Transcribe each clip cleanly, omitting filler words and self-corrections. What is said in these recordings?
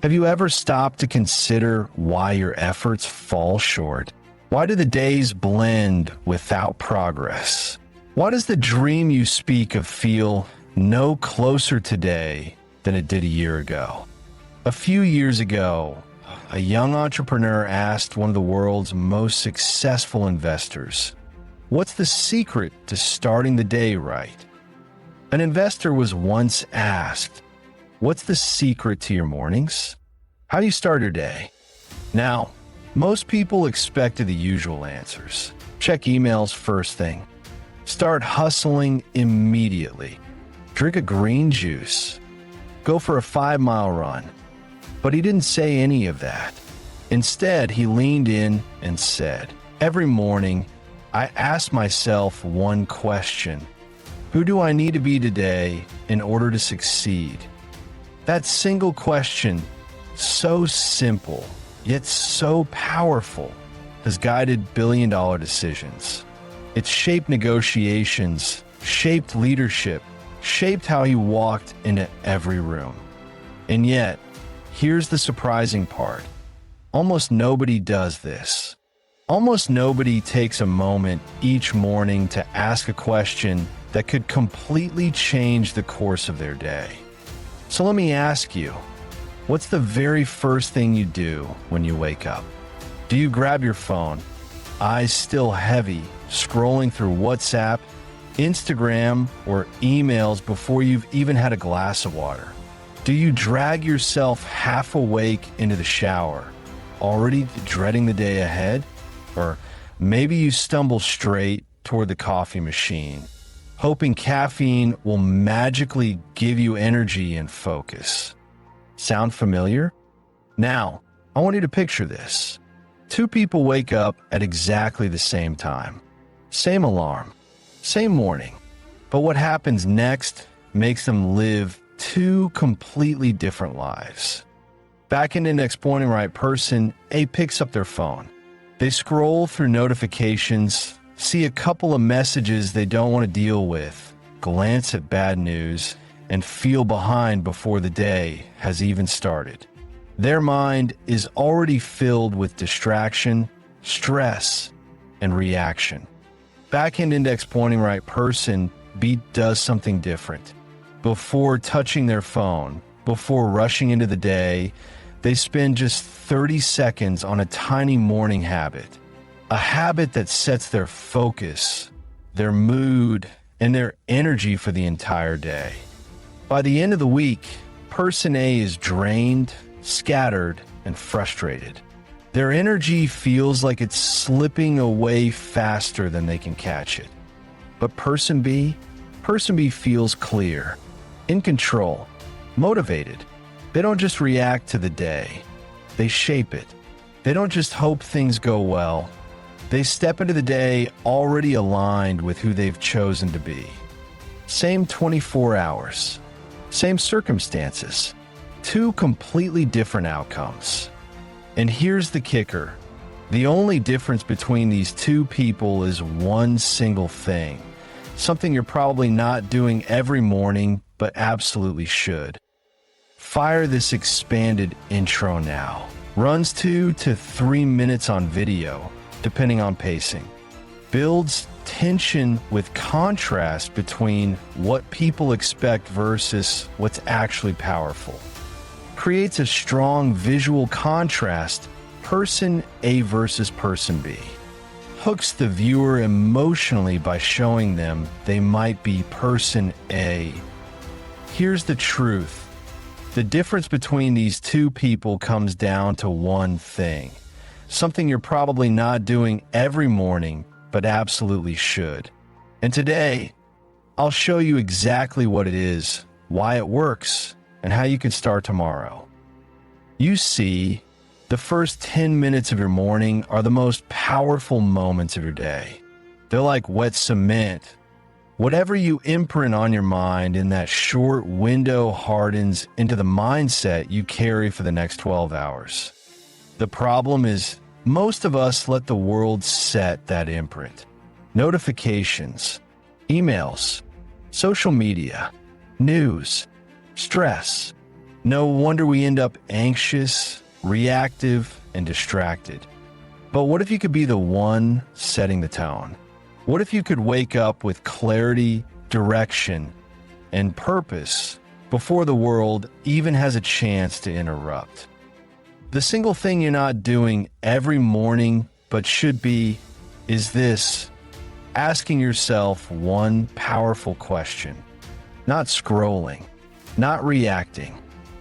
Have you ever stopped to consider why your efforts fall short? Why do the days blend without progress? Why does the dream you speak of feel no closer today than it did a year ago? A few years ago, a young entrepreneur asked one of the world's most successful investors, "What's the secret to starting the day right?" An investor was once asked, "What's the secret to your mornings? How do you start your day?" Now, most people expected the usual answers. Check emails first thing. Start hustling immediately. Drink a green juice. Go for a 5-mile run. But he didn't say any of that. Instead, he leaned in and said, "Every morning, I ask myself one question. Who do I need to be today in order to succeed?" That single question, so simple, yet so powerful, has guided billion-dollar decisions. It's shaped negotiations, shaped leadership, shaped how he walked into every room. And yet, here's the surprising part. Almost nobody does this. Almost nobody takes a moment each morning to ask a question that could completely change the course of their day. So let me ask you, what's the very first thing you do when you wake up? Do you grab your phone, eyes still heavy, scrolling through WhatsApp, Instagram, or emails before you've even had a glass of water? Do you drag yourself half awake into the shower, already dreading the day ahead? Or maybe you stumble straight toward the coffee machine, hoping caffeine will magically give you energy and focus. Sound familiar? Now, I want you to picture this. Two people wake up at exactly the same time. Same alarm, same morning. But what happens next makes them live two completely different lives. Back in Index Pointing Right person, A picks up their phone. They scroll through notifications, see a couple of messages they don't want to deal with, glance at bad news, and feel behind before the day has even started. Their mind is already filled with distraction, stress, and reaction. Back in Index Pointing Right person, B does something different. Before touching their phone, before rushing into the day, they spend just 30 seconds on a tiny morning habit. A habit that sets their focus, their mood, and their energy for the entire day. By the end of the week, person A is drained, scattered, and frustrated. Their energy feels like it's slipping away faster than they can catch it. But person B feels clear, in control, motivated. They don't just react to the day, they shape it. They don't just hope things go well, they step into the day already aligned with who they've chosen to be. Same 24 hours, same circumstances, two completely different outcomes. And here's the kicker. The only difference between these two people is one single thing, something you're probably not doing every morning, but absolutely should. Fire this expanded intro now. Runs 2 to 3 minutes on video, depending on pacing. Builds tension with contrast between what people expect versus what's actually powerful. Creates a strong visual contrast, person A versus person B. Hooks the viewer emotionally by showing them they might be person A. Here's the truth. The difference between these two people comes down to one thing, something you're probably not doing every morning, but absolutely should. And today, I'll show you exactly what it is, why it works, and how you can start tomorrow. You see, the first 10 minutes of your morning are the most powerful moments of your day. They're like wet cement. Whatever you imprint on your mind in that short window hardens into the mindset you carry for the next 12 hours. The problem is, most of us let the world set that imprint. Notifications, emails, social media, news, stress, No wonder we end up anxious, reactive, and distracted. But what if you could be the one setting the tone? What if you could wake up with clarity, direction, and purpose before the world even has a chance to interrupt? The single thing you're not doing every morning but should be is this: asking yourself one powerful question. Not scrolling, not reacting,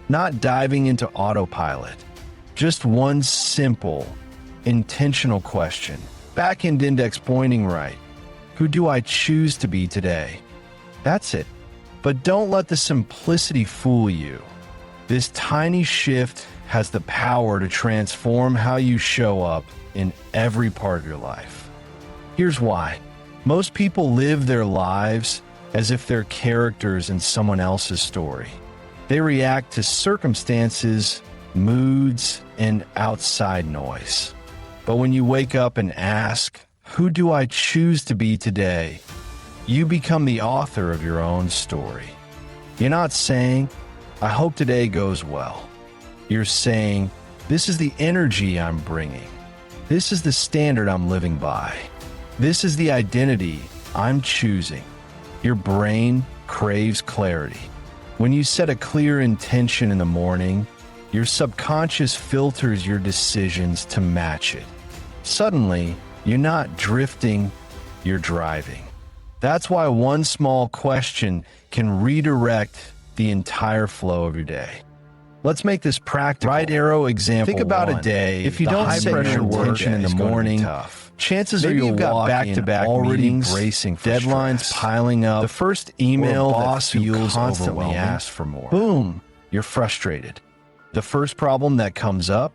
not diving into autopilot. Just one simple, intentional question. Back end index pointing right. Who do I choose to be today? That's it. But don't let the simplicity fool you. This tiny shift has the power to transform how you show up in every part of your life. Here's why. Most people live their lives as if they're characters in someone else's story. They react to circumstances, moods, and outside noise. But when you wake up and ask, who do I choose to be today? You become the author of your own story. You're not saying, I hope today goes well. You're saying, this is the energy I'm bringing. This is the standard I'm living by. This is the identity I'm choosing. Your brain craves clarity. When you set a clear intention in the morning, your subconscious filters your decisions to match it. Suddenly, you're not drifting, you're driving. That's why one small question can redirect the entire flow of your day. Let's make this practical. Right arrow example. Think about a day. If you don't set your intention in the morning, chances are you'll got back-to-back meetings, bracing for deadlines stress, piling up. The first email boss feels constantly asks for more. Boom, you're frustrated. The first problem that comes up,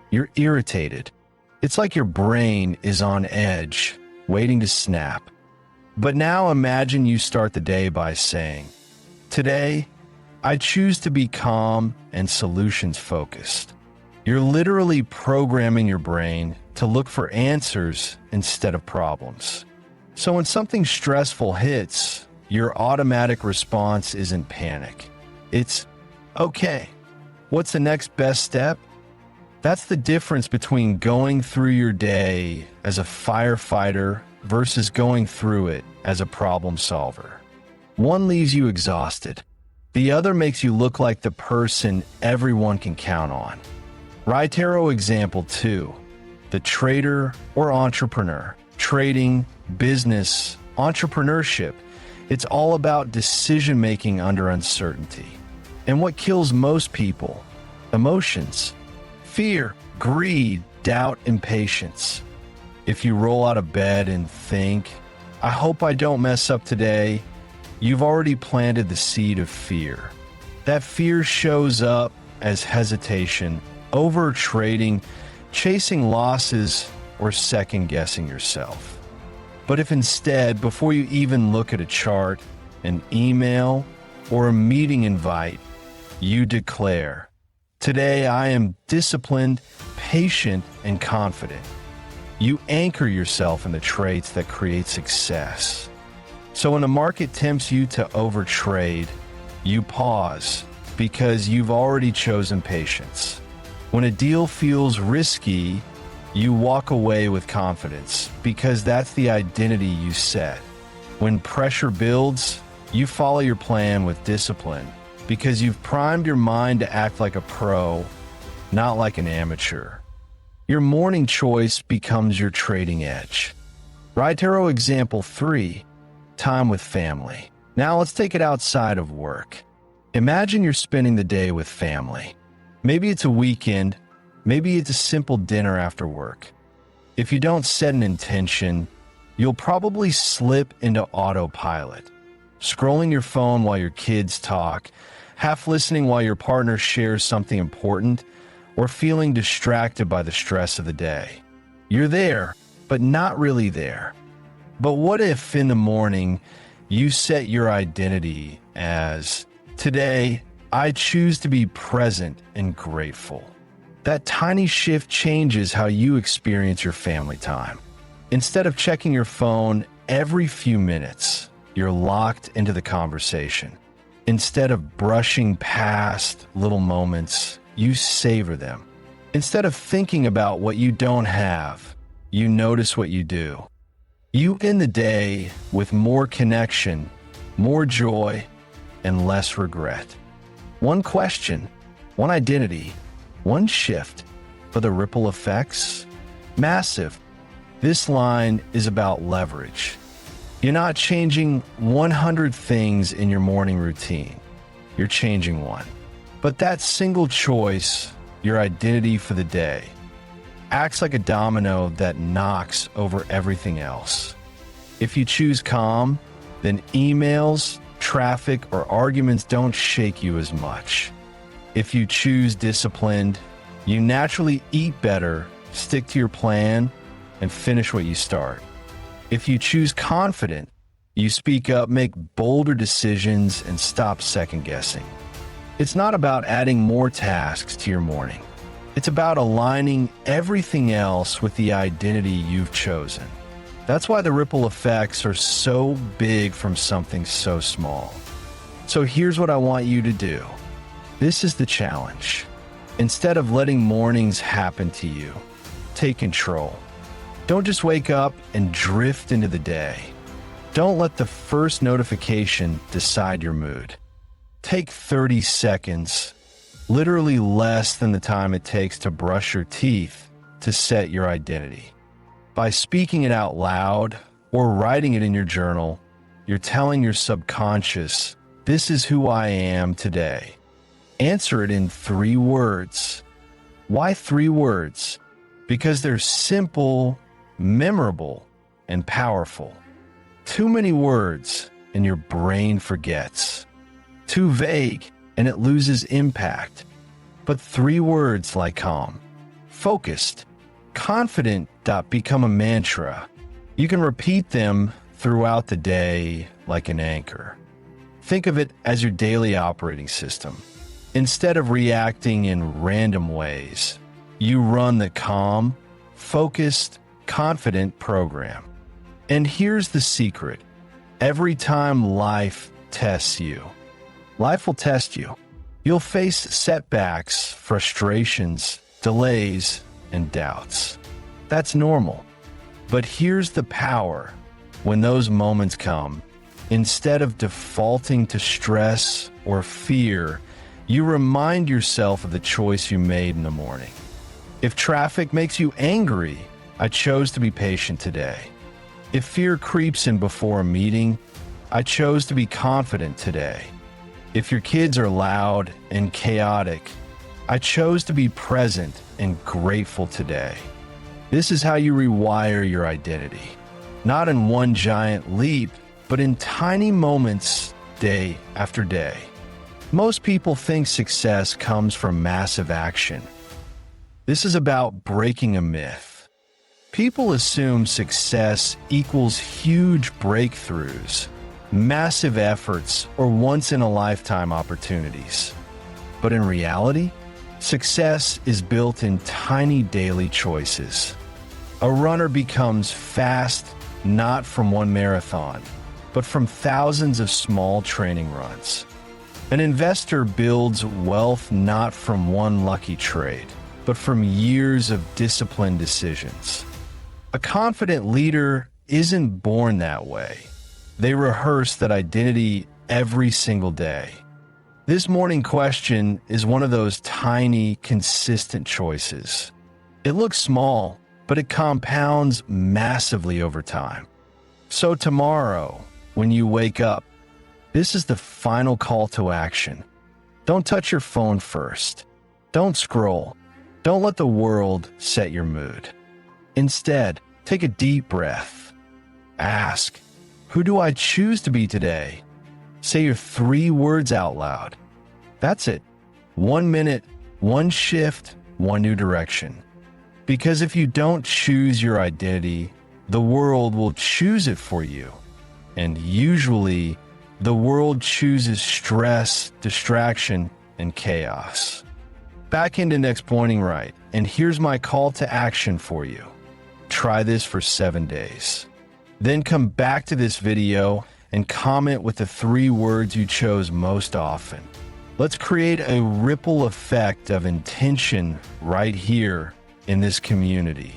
you're irritated. It's like your brain is on edge, waiting to snap. But now imagine you start the day by saying, today, I choose to be calm and solutions-focused. You're literally programming your brain to look for answers instead of problems. So when something stressful hits, your automatic response isn't panic. It's, okay, what's the next best step? That's the difference between going through your day as a firefighter versus going through it as a problem solver. One leaves you exhausted. The other makes you look like the person everyone can count on. Right arrow example 2. The trader or entrepreneur. Trading, business, entrepreneurship. It's all about decision-making under uncertainty. And what kills most people? Emotions. Fear, greed, doubt, impatience. If you roll out of bed and think, I hope I don't mess up today, you've already planted the seed of fear. That fear shows up as hesitation, over-trading, chasing losses, or second-guessing yourself. But if instead, before you even look at a chart, an email, or a meeting invite, you declare, today I am disciplined, patient, and confident. You anchor yourself in the traits that create success. So when the market tempts you to overtrade, you pause because you've already chosen patience. When a deal feels risky, you walk away with confidence because that's the identity you set. When pressure builds, you follow your plan with discipline because you've primed your mind to act like a pro, not like an amateur. Your morning choice becomes your trading edge. Right arrow example 3. Time with family. Now let's take it outside of work. Imagine you're spending the day with family. Maybe it's a weekend, maybe it's a simple dinner after work. If you don't set an intention, you'll probably slip into autopilot, scrolling your phone while your kids talk, half listening while your partner shares something important, or feeling distracted by the stress of the day. You're there, but not really there. But what if in the morning you set your identity as, today, I choose to be present and grateful? That tiny shift changes how you experience your family time. Instead of checking your phone every few minutes, you're locked into the conversation. Instead of brushing past little moments, you savor them. Instead of thinking about what you don't have, you notice what you do. You end the day with more connection, more joy, and less regret. One question, one identity, one shift, but the ripple effects? Massive. This line is about leverage. You're not changing 100 things in your morning routine. You're changing one. But that single choice, your identity for the day, acts like a domino that knocks over everything else. If you choose calm, then emails, traffic, or arguments don't shake you as much. If you choose disciplined, you naturally eat better, stick to your plan, and finish what you start. If you choose confident, you speak up, make bolder decisions, and stop second-guessing. It's not about adding more tasks to your morning. It's about aligning everything else with the identity you've chosen. That's why the ripple effects are so big from something so small. So here's what I want you to do. This is the challenge. Instead of letting mornings happen to you, take control. Don't just wake up and drift into the day. Don't let the first notification decide your mood. Take 30 seconds, literally less than the time it takes to brush your teeth, to set your identity. By speaking it out loud or writing it in your journal, you're telling your subconscious, this is who I am today. Answer it in 3 words. Why 3 words? Because they're simple, memorable, and powerful. Too many words and your brain forgets. Too vague and it loses impact. But 3 words like calm, focused, confident become a mantra. You can repeat them throughout the day like an anchor. Think of it as your daily operating system. Instead of reacting in random ways, you run the calm, focused, confident program. And here's the secret. Every time life tests you, life will test you. You'll face setbacks, frustrations, delays, and doubts. That's normal. But here's the power. When those moments come, instead of defaulting to stress or fear, you remind yourself of the choice you made in the morning. If traffic makes you angry, I chose to be patient today. If fear creeps in before a meeting, I chose to be confident today. If your kids are loud and chaotic, I chose to be present and grateful today. This is how you rewire your identity. Not in one giant leap, but in tiny moments, day after day. Most people think success comes from massive action. This is about breaking a myth. People assume success equals huge breakthroughs, massive efforts, or once-in-a-lifetime opportunities. But in reality, success is built in tiny daily choices. A runner becomes fast not from one marathon, but from thousands of small training runs. An investor builds wealth not from one lucky trade, but from years of disciplined decisions. A confident leader isn't born that way. They rehearse that identity every single day. This morning question is one of those tiny, consistent choices. It looks small, but it compounds massively over time. So tomorrow, when you wake up, this is the final call to action. Don't touch your phone first. Don't scroll. Don't let the world set your mood. Instead, take a deep breath. Ask, who do I choose to be today? Say your 3 words out loud. That's it. 1 minute, 1 shift, 1 new direction. Because if you don't choose your identity, the world will choose it for you. And usually, the world chooses stress, distraction, and chaos. Back into next pointing right, and here's my call to action for you. Try this for 7 days. Then come back to this video and comment with the 3 words you chose most often. Let's create a ripple effect of intention right here in this community.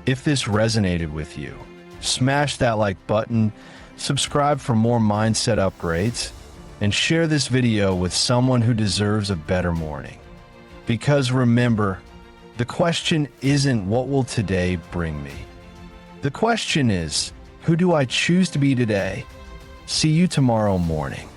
If this resonated with you, smash that like button, subscribe for more mindset upgrades, and share this video with someone who deserves a better morning. Because remember, the question isn't what will today bring me? The question is, who do I choose to be today? See you tomorrow morning.